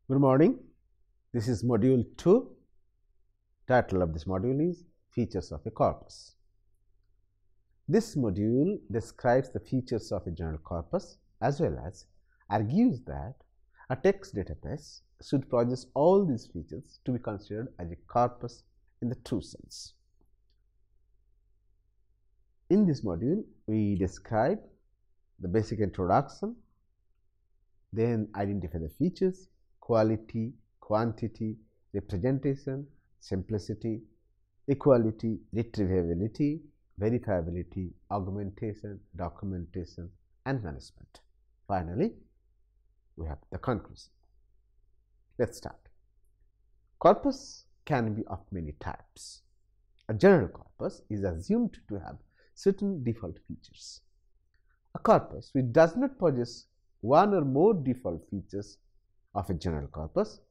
Good morning. This is module 2. Title of this module is Features of a Corpus. This module describes the features of a general corpus as well as argues that a text database should possess all these features to be considered as a corpus in the true sense. In this module, we describe the basic introduction, then identify the features, quality, quantity, representation, simplicity, equality, retrievability, verifiability, augmentation, documentation, and management. Finally, we have the conclusion. Let's start. Corpus can be of many types. A general corpus is assumed to have certain default features. A corpus which does not possess one or more default features of a general corpus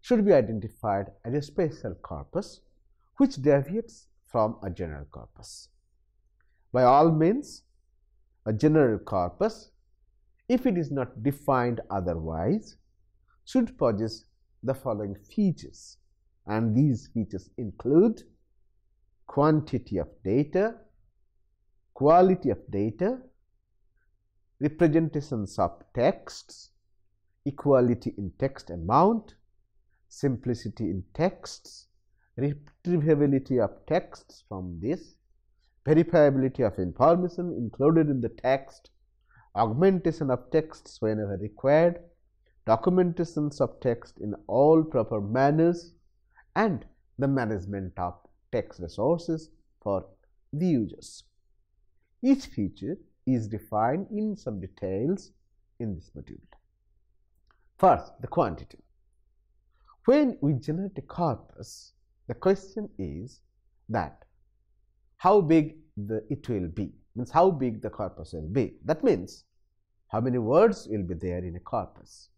should be identified as a special corpus which deviates from a general corpus. By all means, a general corpus, if it is not defined otherwise, should possess the following features, and these features include quantity of data, quality of data, representations of texts, equality in text amount, simplicity in texts, retrievability of texts from this, verifiability of information included in the text, augmentation of texts whenever required, documentations of text in all proper manners, and the management of text resources for the users. Each feature is defined in some details in this module. First, the quantity. When we generate a corpus, the question is that how big it will be, means how big the corpus will be. That means how many words will be there in a corpus.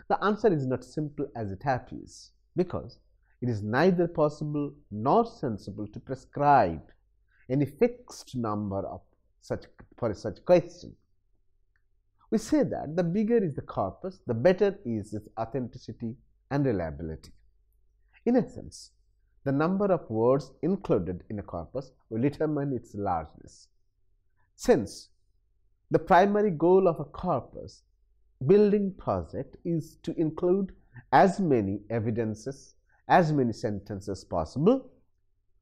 The answer is not simple as it appears, because it is neither possible nor sensible to prescribe any fixed number of for such question. We say that the bigger is the corpus, the better is its authenticity and reliability. In essence, the number of words included in a corpus will determine its largeness. Since the primary goal of a corpus building project is to include as many evidences, as many sentences as possible,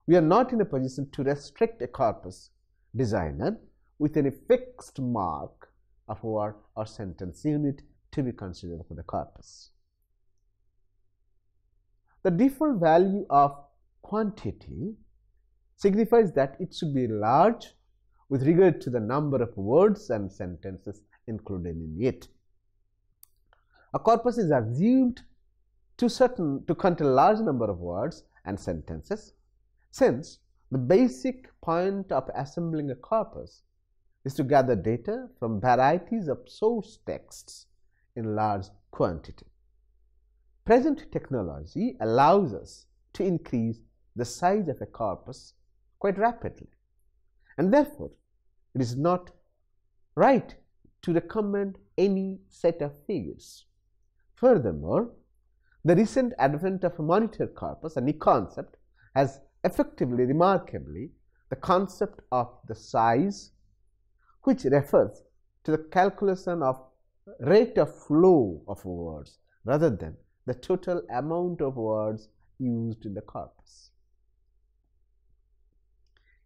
we are not in a position to restrict a corpus designer with any fixed mark of word or sentence unit to be considered for the corpus. The default value of quantity signifies that it should be large with regard to the number of words and sentences included in it. A corpus is assumed to contain a large number of words and sentences, since the basic point of assembling a corpus is to gather data from varieties of source texts in large quantity. Present technology allows us to increase the size of a corpus quite rapidly, and therefore it is not right to recommend any set of figures. Furthermore, the recent advent of a monitor corpus, a new concept, has effectively, remarkably, the concept of the size, which refers to the calculation of rate of flow of words rather than the total amount of words used in the corpus.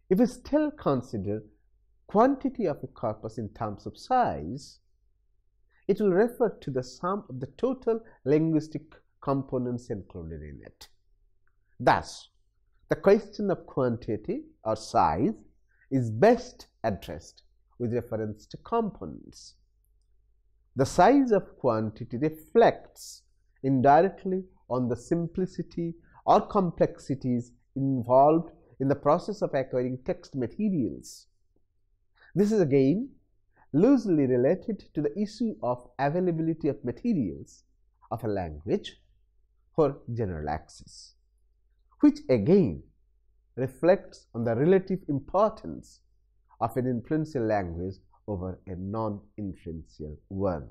If we still consider quantity of a corpus in terms of size, it will refer to the sum of the total linguistic components included in it. Thus, the question of quantity or size is best addressed with reference to components. The size of quantity reflects indirectly on the simplicity or complexities involved in the process of acquiring text materials. This is again loosely related to the issue of availability of materials of a language for general access, which again reflects on the relative importance of an influential language over a non-influential one.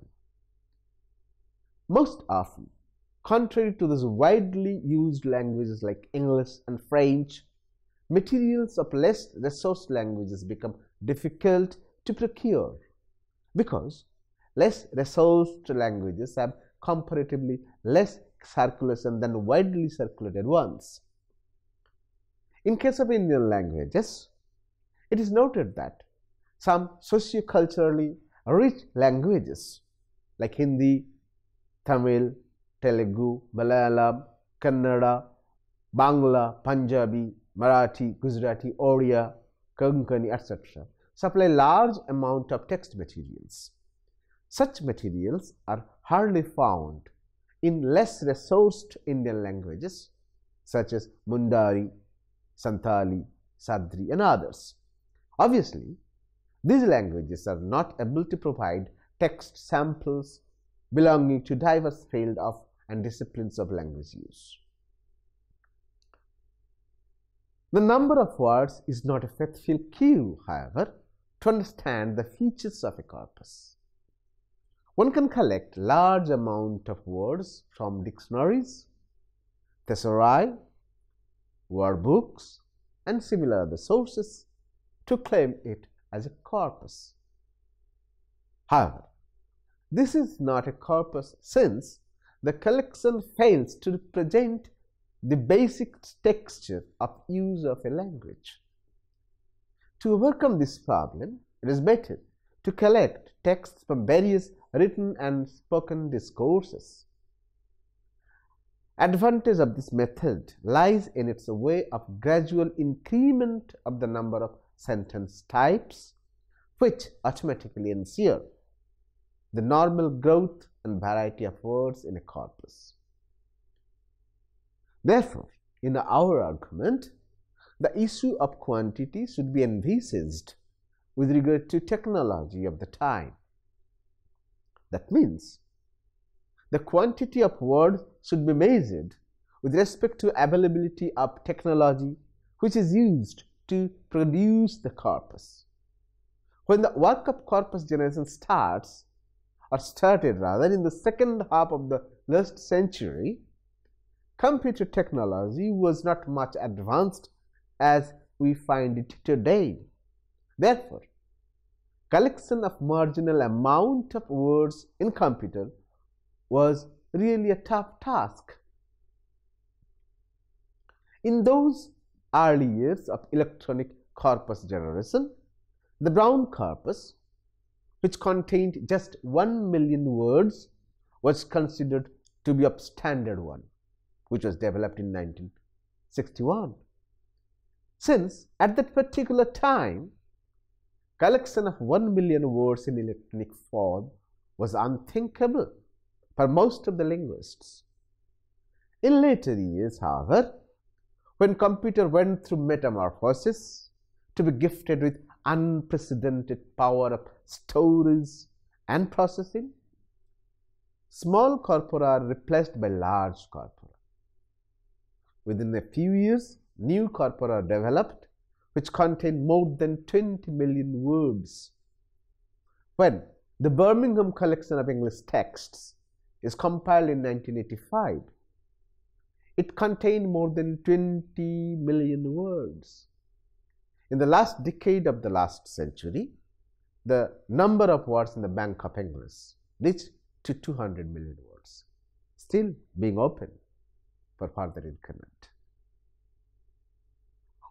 Most often, contrary to those widely used languages like English and French, materials of less resourced languages become difficult to procure because less resourced languages have comparatively less circulation than widely circulated ones. In case of Indian languages, it is noted that some socio-culturally rich languages like Hindi, Tamil, Telugu, Malayalam, Kannada, Bangla, Punjabi, Marathi, Gujarati, Oriya, Konkani, etc. supply large amount of text materials. Such materials are hardly found in less resourced Indian languages such as Mundari, Santali, Sadri and others. Obviously, these languages are not able to provide text samples belonging to diverse fields of and disciplines of language use. The number of words is not a faithful cue, however, to understand the features of a corpus. One can collect large amount of words from dictionaries, thesauri, word books, and similar other sources to claim it as a corpus. However, this is not a corpus since the collection fails to represent the basic texture of use of a language. To overcome this problem, it is better to collect texts from various written and spoken discourses. Advantage of this method lies in its way of gradual increment of the number of sentence types, which automatically ensure the normal growth and variety of words in a corpus. Therefore, in our argument, the issue of quantity should be envisaged with regard to technology of the time. That means, the quantity of words should be measured with respect to availability of technology which is used to produce the corpus. When the work of corpus generation started in the second half of the last century, computer technology was not much advanced as we find it today. Therefore, collection of marginal amount of words in computer was really a tough task. In those early years of electronic corpus generation, the Brown corpus, which contained just 1 million words, was considered to be a standard one, which was developed in 1961. Since at that particular time, collection of 1 million words in electronic form was unthinkable for most of the linguists. In later years, however, when computer went through metamorphosis to be gifted with unprecedented power of storage and processing, small corpora are replaced by large corpora. Within a few years, new corpora are developed which contain more than 20 million words. When the Birmingham collection of English texts is compiled in 1985, it contained more than 20 million words. In the last decade of the last century, the number of words in the Bank of English reached to 200 million words, still being open for further increment.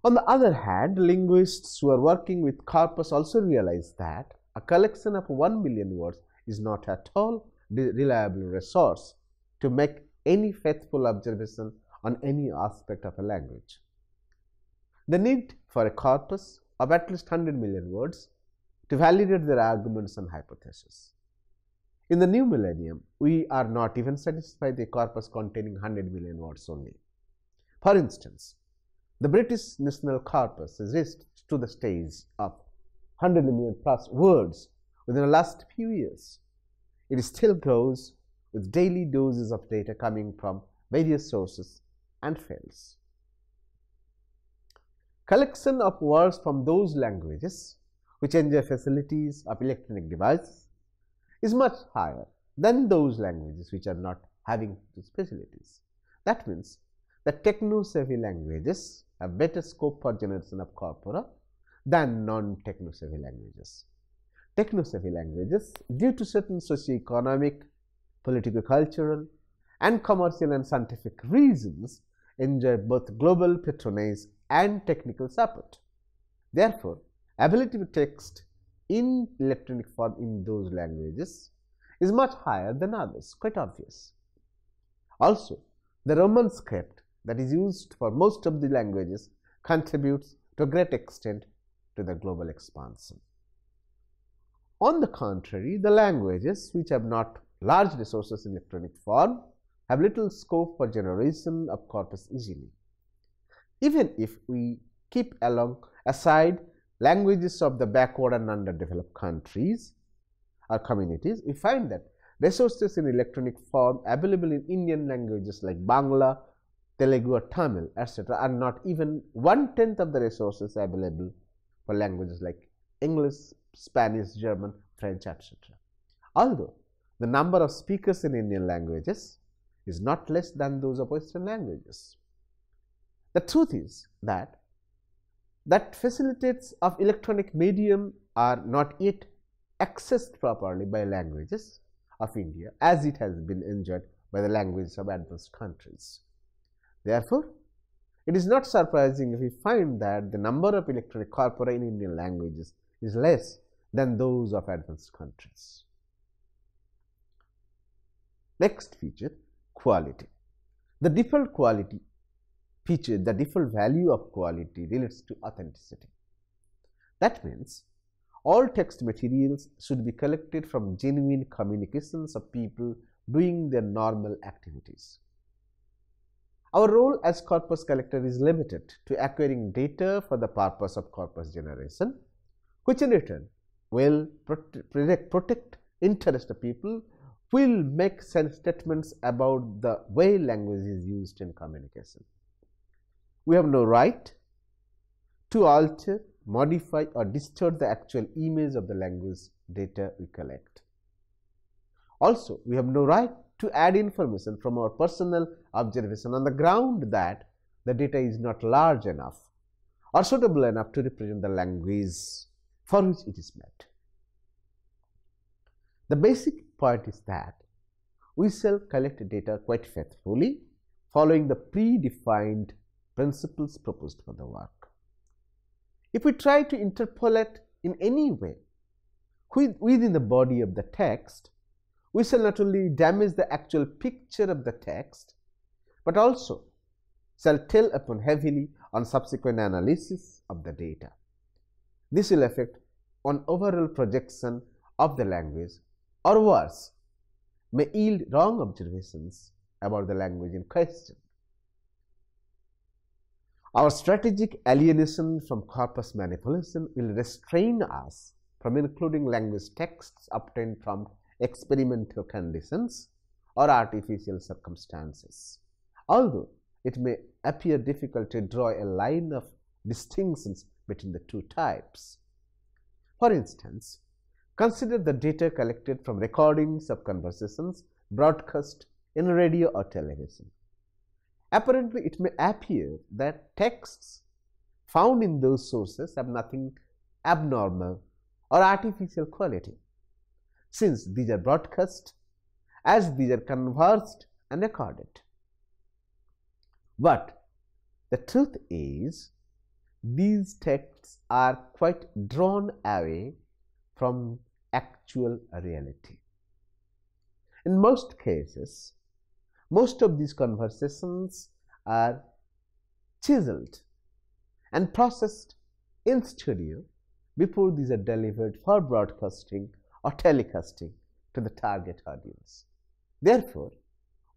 On the other hand, linguists who are working with corpus also realize that a collection of 1 million words is not at all reliable resource to make any faithful observation on any aspect of a language. The need for a corpus of at least 100 million words to validate their arguments and hypotheses. In the new millennium, we are not even satisfied with a corpus containing 100 million words only. For instance, the British National Corpus has reached to the stage of 100 million plus words within the last few years. It still grows with daily doses of data coming from various sources and fields. Collection of words from those languages which enjoy facilities of electronic devices is much higher than those languages which are not having these facilities. That means that techno-savvy languages have better scope for generation of corpora than non-techno-savvy languages. Techno-savvy languages, due to certain socio-economic, political-cultural, and commercial and scientific reasons, enjoy both global patronage and technical support. Therefore, ability to text in electronic form in those languages is much higher than others, quite obvious. Also, the Roman script that is used for most of the languages contributes to a great extent to the global expansion. On the contrary, the languages which have not large resources in electronic form have little scope for generation of corpus easily. Even if we keep aside languages of the backward and underdeveloped countries or communities, we find that resources in electronic form available in Indian languages like Bangla, Telugu or Tamil, etc. are not even 1/10 of the resources available for languages like English, Spanish, German, French, etc. Although the number of speakers in Indian languages is not less than those of Western languages. The truth is that facilities of electronic medium are not yet accessed properly by languages of India as it has been enjoyed by the languages of advanced countries. Therefore, it is not surprising if we find that the number of electronic corpora in Indian languages is less than those of advanced countries. Next feature, quality. The default quality feature, the default value of quality relates to authenticity. That means all text materials should be collected from genuine communications of people doing their normal activities. Our role as corpus collector is limited to acquiring data for the purpose of corpus generation, which in return will protect interest of people who will make statements about the way language is used in communication. We have no right to alter, modify or distort the actual image of the language data we collect. Also, we have no right to add information from our personal observation on the ground that the data is not large enough or suitable enough to represent the language for which it is made. The basic point is that we shall collect data quite faithfully, following the predefined principles proposed for the work. If we try to interpolate in any way within the body of the text, we shall not only damage the actual picture of the text, but also shall tell upon heavily on subsequent analysis of the data. This will affect on overall projection of the language, or worse, may yield wrong observations about the language in question. Our strategic alienation from corpus manipulation will restrain us from including language texts obtained from experimental conditions or artificial circumstances, although it may appear difficult to draw a line of distinctions between the two types. For instance, consider the data collected from recordings of conversations broadcast in radio or television. Apparently, it may appear that texts found in those sources have nothing abnormal or artificial quality, since these are broadcast as these are conversed and recorded. But the truth is, these texts are quite drawn away from actual reality. In most cases, most of these conversations are chiseled and processed in studio before these are delivered for broadcasting or telecasting to the target audience. Therefore,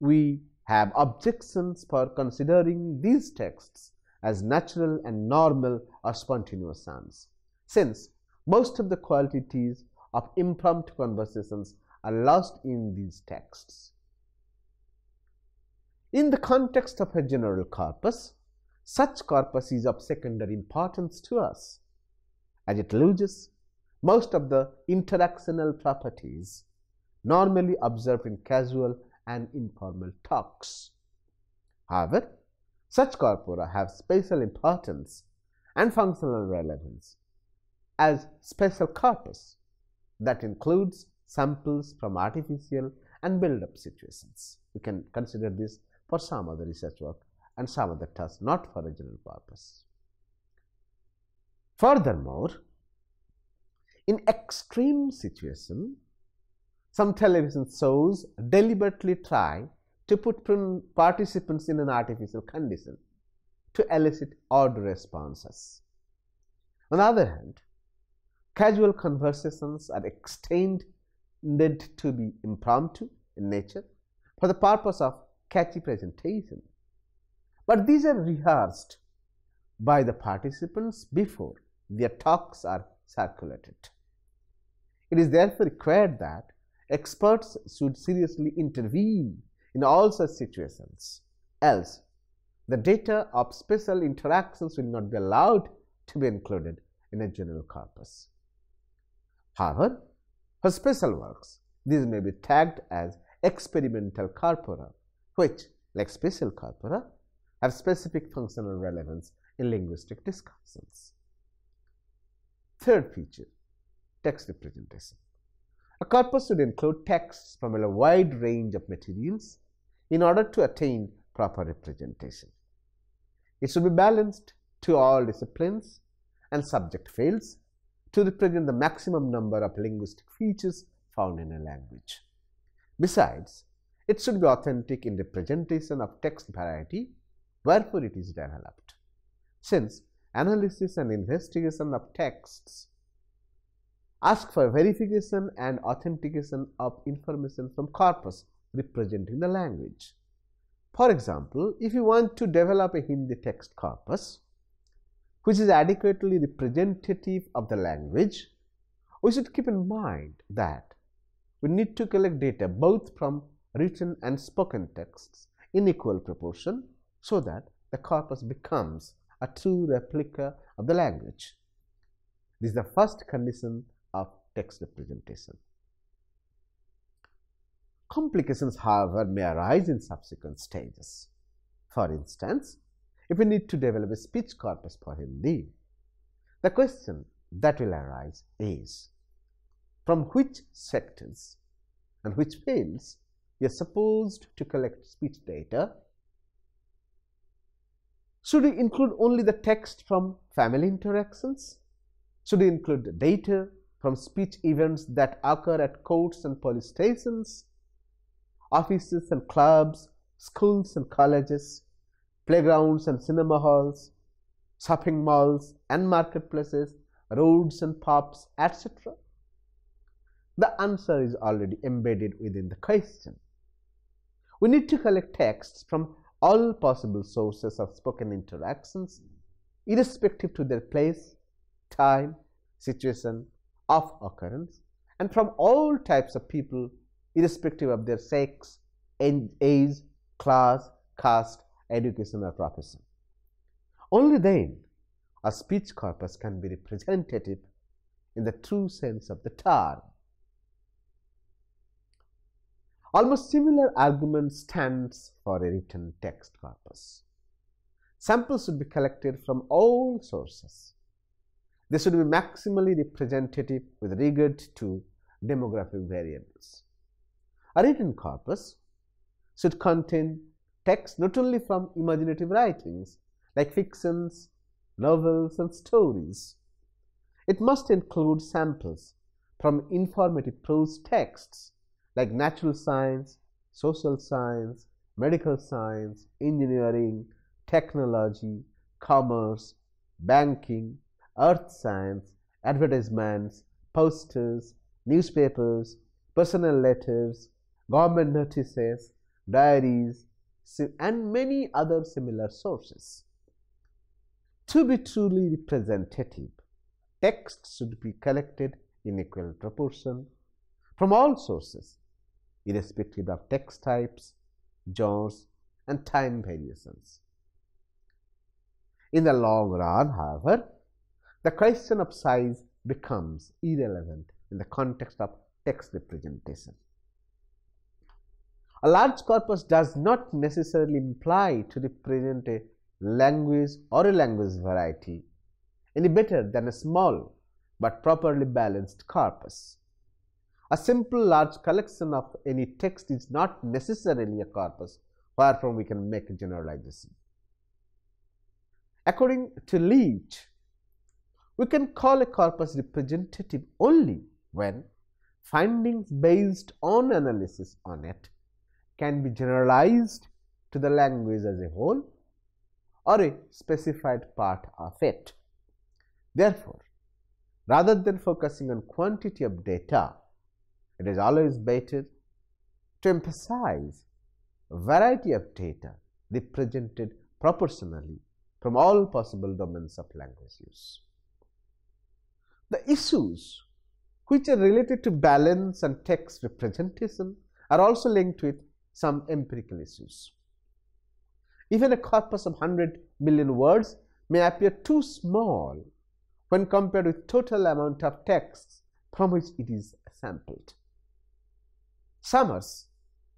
we have objections for considering these texts as natural and normal or spontaneous sounds, since most of the qualities of impromptu conversations are lost in these texts. In the context of a general corpus, such corpus is of secondary importance to us, as it loses most of the interactional properties normally observed in casual and informal talks. However, such corpora have spatial importance and functional relevance as spatial corpus that includes samples from artificial and build-up situations. We can consider this for some other research work and some other tasks, not for a general purpose. Furthermore, in extreme situation, some television shows deliberately try to put participants in an artificial condition to elicit odd responses. On the other hand, casual conversations are extended to be impromptu in nature for the purpose of catchy presentation, but these are rehearsed by the participants before their talks are circulated. It is therefore required that experts should seriously intervene in all such situations, else the data of special interactions will not be allowed to be included in a general corpus. However, for special works, these may be tagged as experimental corpora, which, like special corpora, have specific functional relevance in linguistic discussions. Third feature, text representation. A corpus should include texts from a wide range of materials in order to attain proper representation. It should be balanced to all disciplines and subject fields to represent the maximum number of linguistic features found in a language. Besides, it should be authentic in representation of text variety wherefore it is developed, since analysis and investigation of texts ask for verification and authentication of information from corpus representing the language. For example, if you want to develop a Hindi text corpus which is adequately representative of the language, we should keep in mind that we need to collect data both from written and spoken texts in equal proportion so that the corpus becomes a true replica of the language. This is the first condition of text representation. Complications, however, may arise in subsequent stages. For instance, if we need to develop a speech corpus for Hindi, the question that will arise is, from which sectors and which fields we are supposed to collect speech data? Should we include only the text from family interactions? Should we include data from speech events that occur at courts and police stations, offices and clubs, schools and colleges, playgrounds and cinema halls, shopping malls and marketplaces, roads and pubs, etc.? The answer is already embedded within the question. We need to collect texts from all possible sources of spoken interactions, irrespective to their place, time, situation of occurrence, and from all types of people, irrespective of their sex, age, class, caste, education, or profession. Only then a speech corpus can be representative in the true sense of the term. Almost similar argument stands for a written text corpus. Samples should be collected from all sources. They should be maximally representative with regard to demographic variables. A written corpus should contain text not only from imaginative writings like fictions, novels, and stories. It must include samples from informative prose texts like natural science, social science, medical science, engineering, technology, commerce, banking, earth science, advertisements, posters, newspapers, personal letters, government notices, diaries, and many other similar sources. To be truly representative, text should be collected in equal proportion from all sources, irrespective of text types, genres, and time variations. In the long run, however, the question of size becomes irrelevant in the context of text representation. A large corpus does not necessarily imply to represent a language or a language variety any better than a small but properly balanced corpus. A simple large collection of any text is not necessarily a corpus wherefrom we can make a generalization. According to Leach, we can call a corpus representative only when findings based on analysis on it can be generalized to the language as a whole or a specified part of it. Therefore, rather than focusing on quantity of data, it is always better to emphasize a variety of data represented proportionally from all possible domains of language use. The issues which are related to balance and text representation are also linked with some empirical issues. Even a corpus of 100 million words may appear too small when compared with total amount of texts from which it is sampled. Summers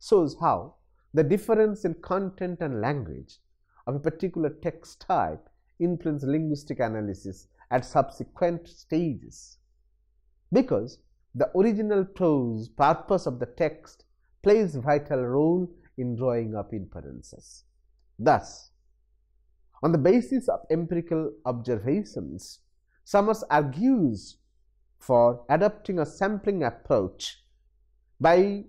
shows how the difference in content and language of a particular text type influence linguistic analysis at subsequent stages, because the original prose purpose of the text plays a vital role in drawing up inferences. Thus, on the basis of empirical observations, Summers argues for adopting a sampling approach by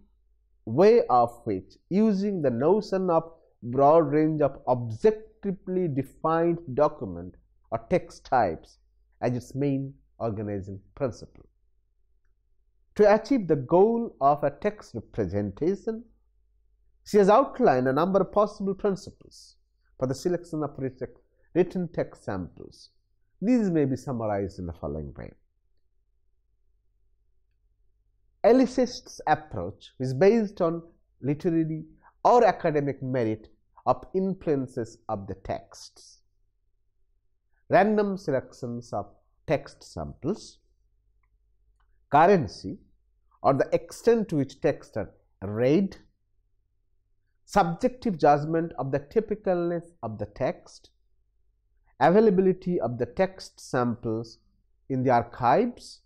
way of which using the notion of broad range of objectively defined document or text types as its main organizing principle. To achieve the goal of a text representation, she has outlined a number of possible principles for the selection of written text samples. These may be summarized in the following way. Ellicist's approach is based on literary or academic merit of influences of the texts. Random selections of text samples, currency or the extent to which texts are read, subjective judgment of the typicalness of the text, availability of the text samples in the archives,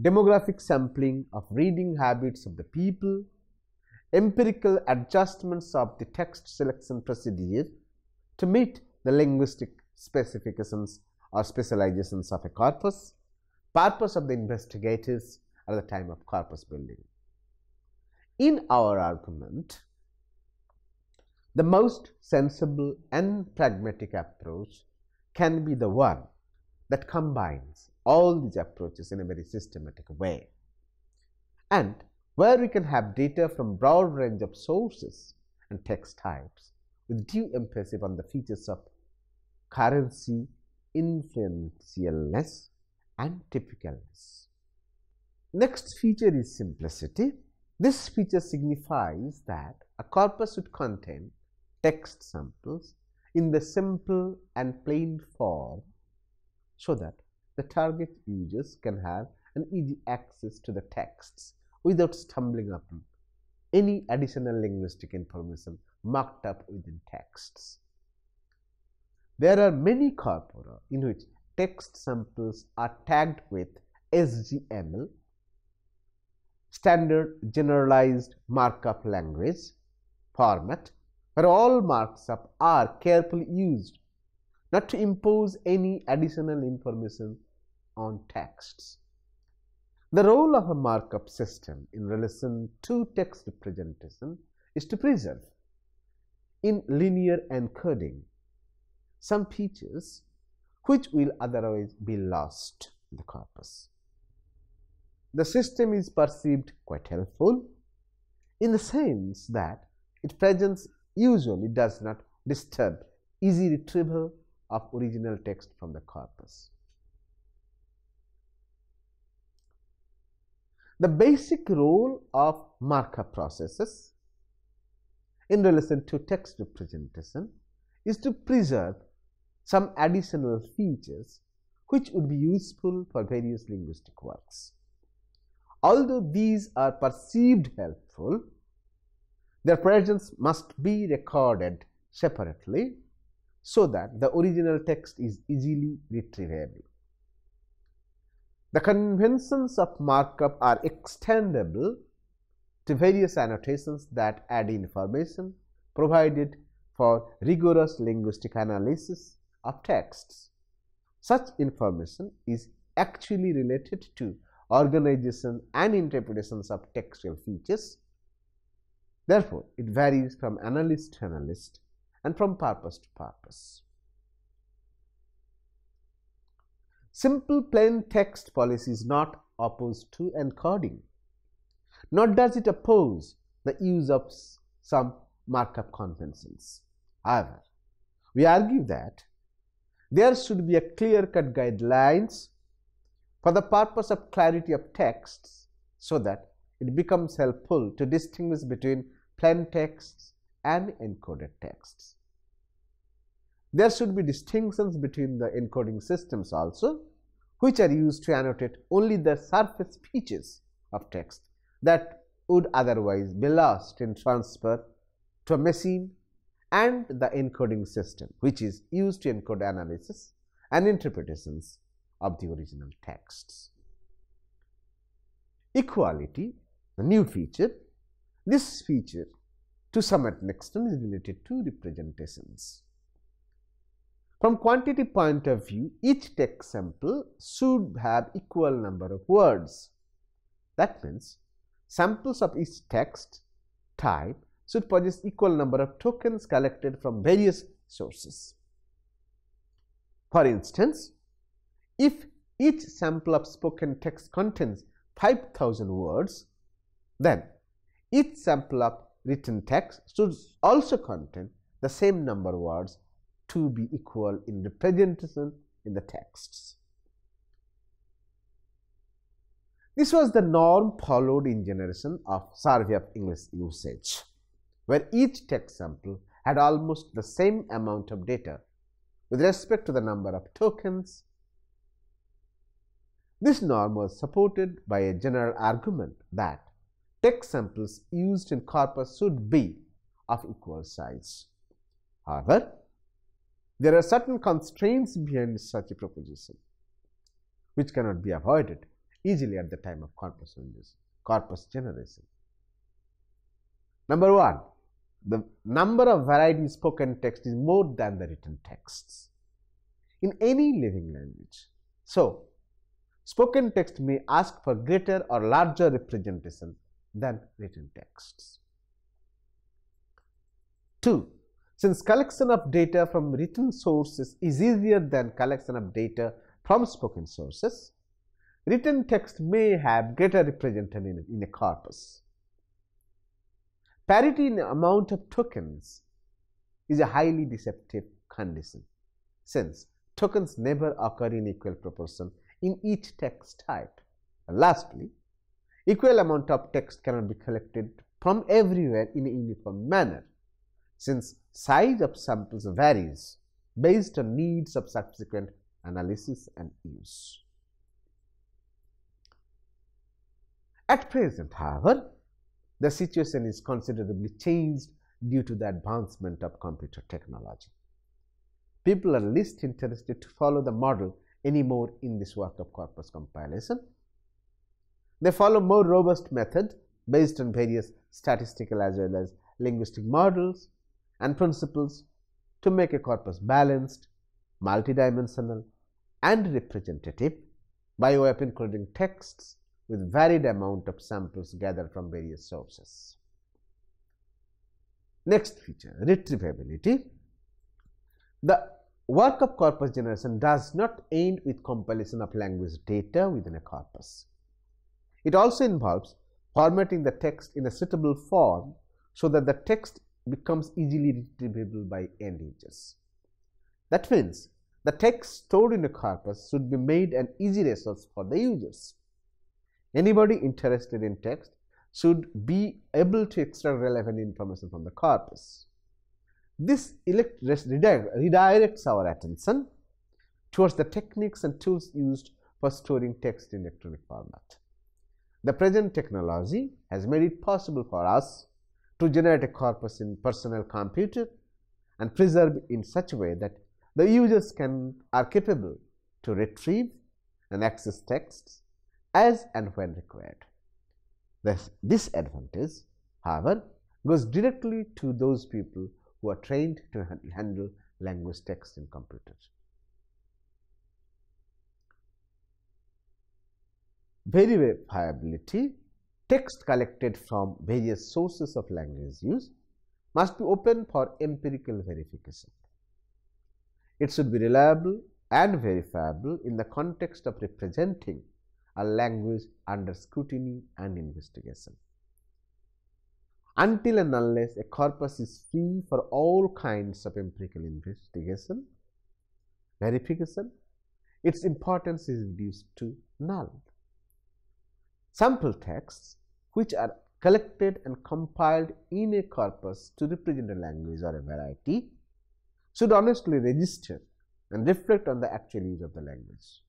demographic sampling of reading habits of the people, empirical adjustments of the text selection procedure to meet the linguistic specifications or specializations of a corpus, purpose of the investigators at the time of corpus building. In our argument, the most sensible and pragmatic approach can be the one that combines all these approaches in a very systematic way, and where we can have data from broad range of sources and text types with due emphasis on the features of currency, influentialness, and typicalness. Next feature is simplicity. This feature signifies that a corpus should contain text samples in the simple and plain form so that the target users can have an easy access to the texts without stumbling upon any additional linguistic information marked up within texts. There are many corpora in which text samples are tagged with SGML, standard generalized markup language format, where all markup are carefully used not to impose any additional information on texts. The role of a markup system in relation to text representation is to preserve, in linear encoding, some features which will otherwise be lost in the corpus. The system is perceived quite helpful in the sense that its presence usually does not disturb easy retrieval of original text from the corpus. The basic role of markup processes in relation to text representation is to preserve some additional features which would be useful for various linguistic works. Although these are perceived helpful, Their presence must be recorded separately so that the original text is easily retrievable. The conventions of markup are extendable to various annotations that add information provided for rigorous linguistic analysis of texts. Such information is actually related to organization and interpretations of textual features. Therefore, it varies from analyst to analyst and from purpose to purpose. Simple plain text policy is not opposed to encoding, nor does it oppose the use of some markup conventions. However, we argue that there should be a clear-cut guidelines for the purpose of clarity of texts so that it becomes helpful to distinguish between plain texts and encoded texts. There should be distinctions between the encoding systems also, which are used to annotate only the surface features of text that would otherwise be lost in transfer to a machine, and the encoding system, which is used to encode analysis and interpretations of the original texts. Equality, the new feature. This feature to some extent is related to representations. From quantity point of view, each text sample should have equal number of words. That means samples of each text type should possess equal number of tokens collected from various sources. For instance, if each sample of spoken text contains 5,000 words, then each sample of written text should also contain the same number of words to be equal in representation in the texts. This was the norm followed in generation of survey of English usage, where each text sample had almost the same amount of data with respect to the number of tokens. This norm was supported by a general argument that text samples used in corpus should be of equal size. However, there are certain constraints behind such a proposition, which cannot be avoided easily at the time of corpus generation. Number one, the number of varieties spoken text is more than the written texts in any living language. So, spoken text may ask for greater or larger representation than written texts. 2. Since collection of data from written sources is easier than collection of data from spoken sources, written text may have greater representation in a corpus. Parity in amount of tokens is a highly deceptive condition, since tokens never occur in equal proportion in each text type. And lastly, equal amount of text cannot be collected from everywhere in a uniform manner, since size of samples varies based on needs of subsequent analysis and use. At present, however, the situation is considerably changed due to the advancement of computer technology. People are least interested to follow the model anymore in this work of corpus compilation. They follow more robust method based on various statistical as well as linguistic models and principles to make a corpus balanced, multidimensional, and representative by way of including texts with varied amount of samples gathered from various sources. Next feature, retrievability. The work of corpus generation does not end with compilation of language data within a corpus. It also involves formatting the text in a suitable form so that the text becomes easily retrievable by end users. That means the text stored in a corpus should be made an easy resource for the users. Anybody interested in text should be able to extract relevant information from the corpus. This redirects our attention towards the techniques and tools used for storing text in electronic format. The present technology has made it possible for us to generate a corpus in personal computer and preserve it in such a way that the users are capable to retrieve and access texts as and when required. This advantage, however, goes directly to those people who are trained to handle language text in computers. Verifiability: text collected from various sources of language use must be open for empirical verification. It should be reliable and verifiable in the context of representing a language under scrutiny and investigation. Until and unless a corpus is free for all kinds of empirical investigation, verification, its importance is reduced to null. Sample texts which are collected and compiled in a corpus to represent a language or a variety should honestly register and reflect on the actual use of the language.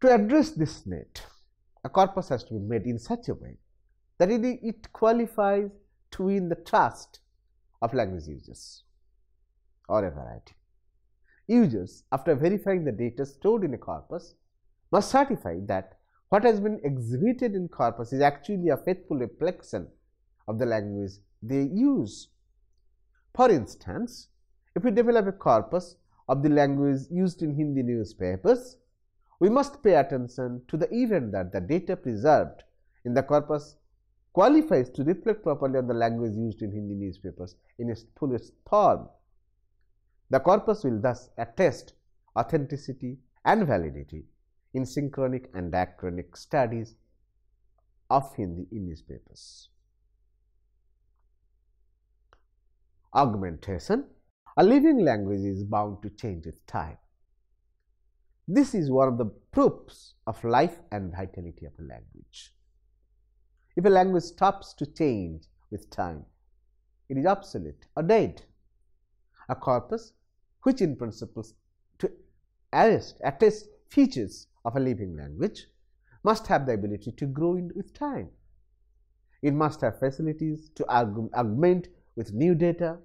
To address this need, a corpus has to be made in such a way that it qualifies to win the trust of language users or a variety. Users, after verifying the data stored in a corpus, must certify that what has been exhibited in corpus is actually a faithful reflection of the language they use. For instance, if we develop a corpus of the language used in Hindi newspapers, we must pay attention to the event that the data preserved in the corpus qualifies to reflect properly on the language used in Hindi newspapers in its fullest form. The corpus will thus attest authenticity and validity in synchronic and diachronic studies of Hindi in newspapers. Augmentation: a living language is bound to change with time. This is one of the proofs of life and vitality of a language. If a language stops to change with time, it is obsolete or dead. A corpus which in principle to attest features of a living language must have the ability to grow with time. It must have facilities to augment with new data,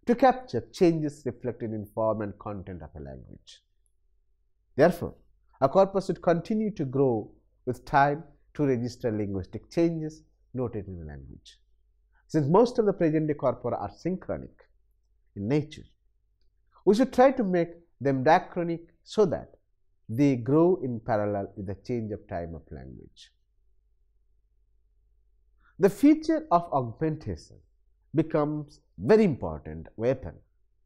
to capture changes reflected in form and content of a language. Therefore, a corpus should continue to grow with time to register linguistic changes noted in a language. Since most of the present-day corpora are synchronic in nature, we should try to make them diachronic so that they grow in parallel with the change of time of language. The feature of augmentation becomes very important weapon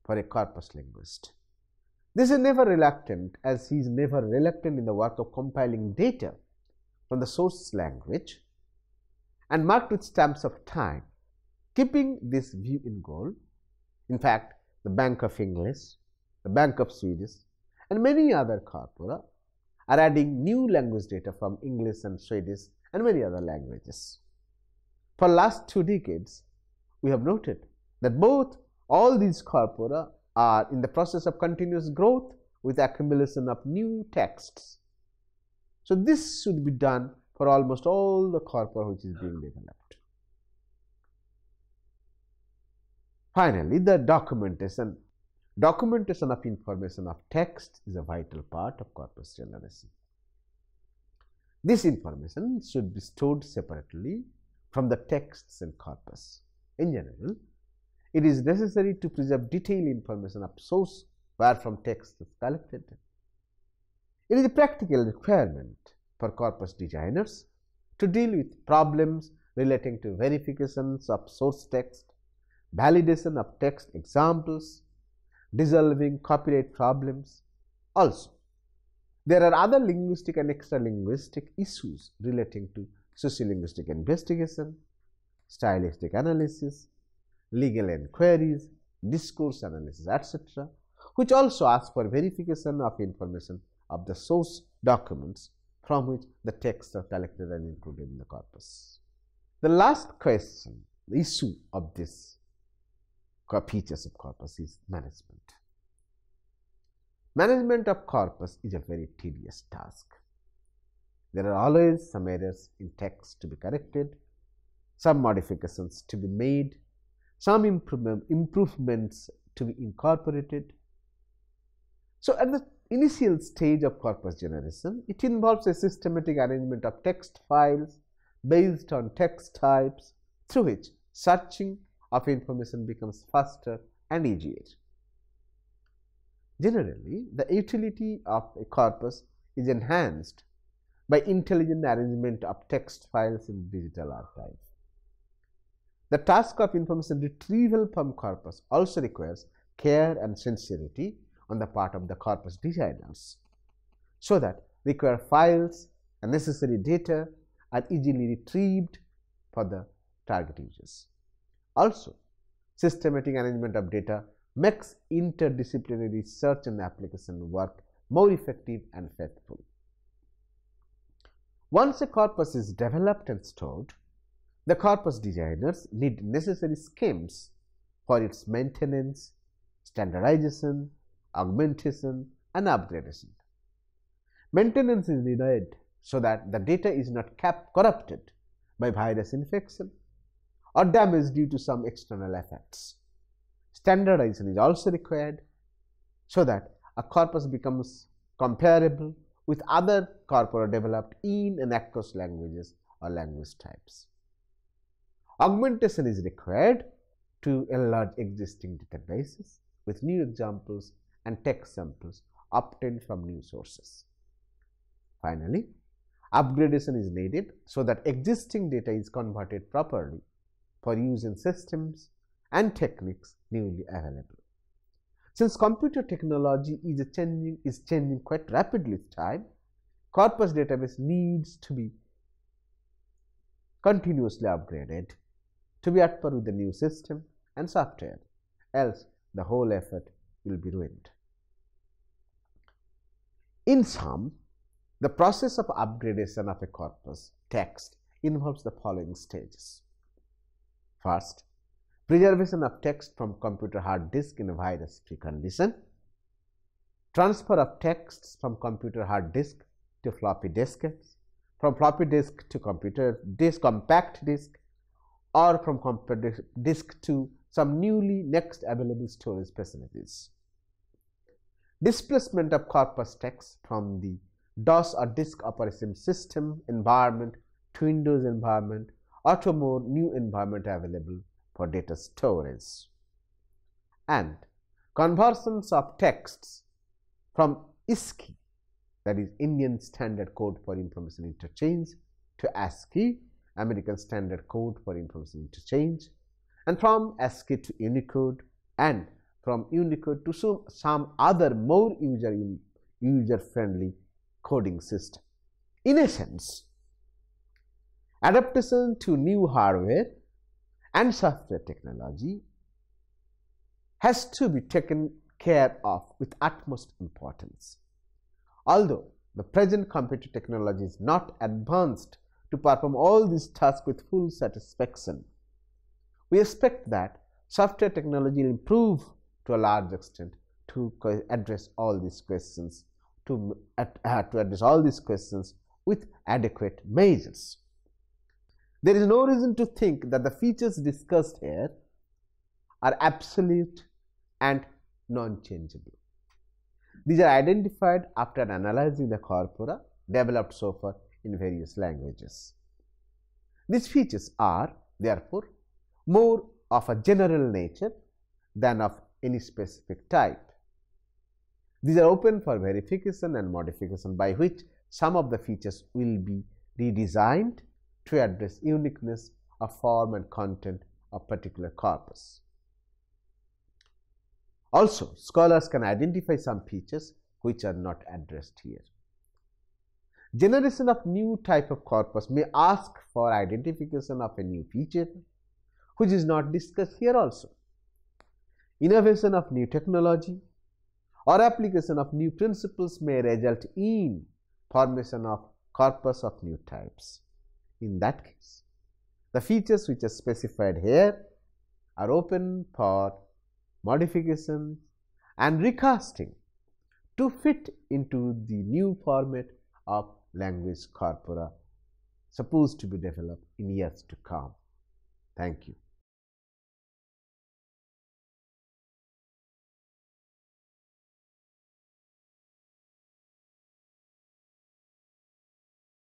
for a corpus linguist. This is never reluctant, as he is never reluctant in the work of compiling data from the source language and marked with stamps of time. Keeping this view in goal, in fact, the Bank of English, the Bank of Swedish, and many other corpora are adding new language data from English and Swedish and many other languages. For last 2 decades, we have noted that all these corpora are in the process of continuous growth with accumulation of new texts. So this should be done for almost all the corpora which is being developed. Finally, the documentation. Documentation of information of text is a vital part of corpus generation. This information should be stored separately from the texts in corpus. In general, it is necessary to preserve detailed information of source wherefrom text is collected. It is a practical requirement for corpus designers to deal with problems relating to verifications of source text, validation of text examples, dissolving copyright problems. Also, there are other linguistic and extra-linguistic issues relating to sociolinguistic investigation, stylistic analysis, legal inquiries, discourse analysis, etc., which also ask for verification of information of the source documents from which the texts are collected and included in the corpus. The last question, the issue of this features of corpus is management. Management of corpus is a very tedious task. There are always some errors in text to be corrected, some modifications to be made, some improvements to be incorporated. So, at the initial stage of corpus generation, it involves a systematic arrangement of text files based on text types, through which searching of information becomes faster and easier. Generally, the utility of a corpus is enhanced by intelligent arrangement of text files in digital archive. The task of information retrieval from corpus also requires care and sincerity on the part of the corpus designers, so that required files and necessary data are easily retrieved for the target users. Also, systematic arrangement of data makes interdisciplinary search and application work more effective and faithful. Once a corpus is developed and stored, the corpus designers need necessary schemes for its maintenance, standardization, augmentation, and upgradation. Maintenance is needed so that the data is not corrupted by virus infection or damage due to some external effects. Standardization is also required so that a corpus becomes comparable with other corpora developed in and across languages or language types. Augmentation is required to enlarge existing databases with new examples and text samples obtained from new sources. Finally, upgradation is needed so that existing data is converted properly for use in systems and techniques newly available. Since computer technology is changing quite rapidly with time, corpus database needs to be continuously upgraded to be at par with the new system and software, else the whole effort will be ruined. In sum, the process of upgradation of a corpus text involves the following stages. First, preservation of text from computer hard disk in a virus-free condition, transfer of texts from computer hard disk to floppy disks, from floppy disk to computer disk, compact disk, or from compact disk to some newly next available storage facilities. Displacement of corpus text from the DOS or disk operating system environment to Windows environment or to a more new environment available for data storage, and conversions of texts from ISCI, that is Indian Standard Code for Information Interchange, to ASCII, American Standard Code for Information Interchange, and from ASCII to Unicode, and from Unicode to some other more user-friendly coding system. In essence, adaptation to new hardware and software technology has to be taken care of with utmost importance. Although the present computer technology is not advanced to perform all these tasks with full satisfaction, we expect that software technology will improve to a large extent to address all these questions, with adequate measures. There is no reason to think that the features discussed here are absolute and non-changeable. These are identified after analyzing the corpora developed so far in various languages. These features are, therefore, more of a general nature than of any specific type. These are open for verification and modification, by which some of the features will be redesigned to address uniqueness of form and content of particular corpus. Also, scholars can identify some features which are not addressed here. Generation of new type of corpus may ask for identification of a new feature which is not discussed here also. Innovation of new technology or application of new principles may result in formation of corpus of new types. In that case, the features which are specified here are open for modification and recasting to fit into the new format of language corpora supposed to be developed in years to come. Thank you.